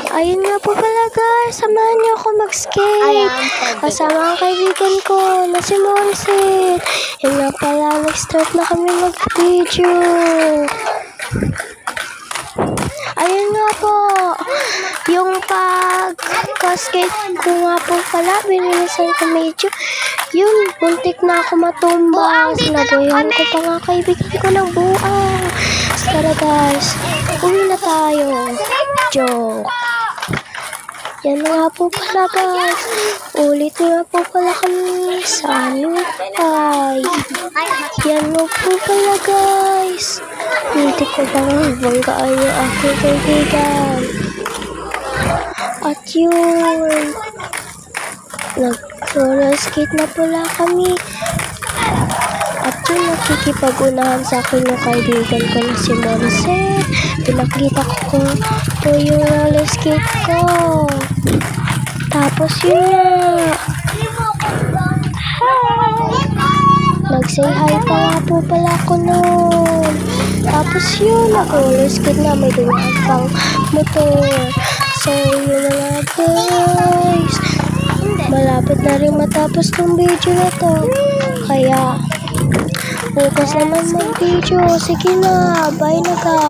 Ayun nga po pala guys, samahan niyo ako mag-skate. Kasama ang kaibigan ko na si Monset. Yun nga pala, nag-start na kami mag-video. Ayun nga po, yung pag-skate ko nga po pala, binilisan ko medyo. Yun, buntik na ako matumba. Sinabuyan ko pa nga kaibigan ko ng buang. Tara guys, uwi na tayo. Joke. Yan nga po pala guys. Ulit nga po pala kami sa Nukay. Yan nga po pala guys. Hindi ko pa nga banggaan yung aking kaibigan. At yun, nag-roller skate na pala kami. At yun, nakikipag-unahan sa akin yung kaibigan ko na si Monset. Pinakita ko yung roller skate ko. Tapos yun na. Nag-say hi pa nga po pala ako noon. Tapos yun, nag-roller skate na. May dumaan pang motor. So, yun na nga guys. Malapit na rin matapos tong video na to. Kaya, bukas naman mag-video. Sige na, bye na guys.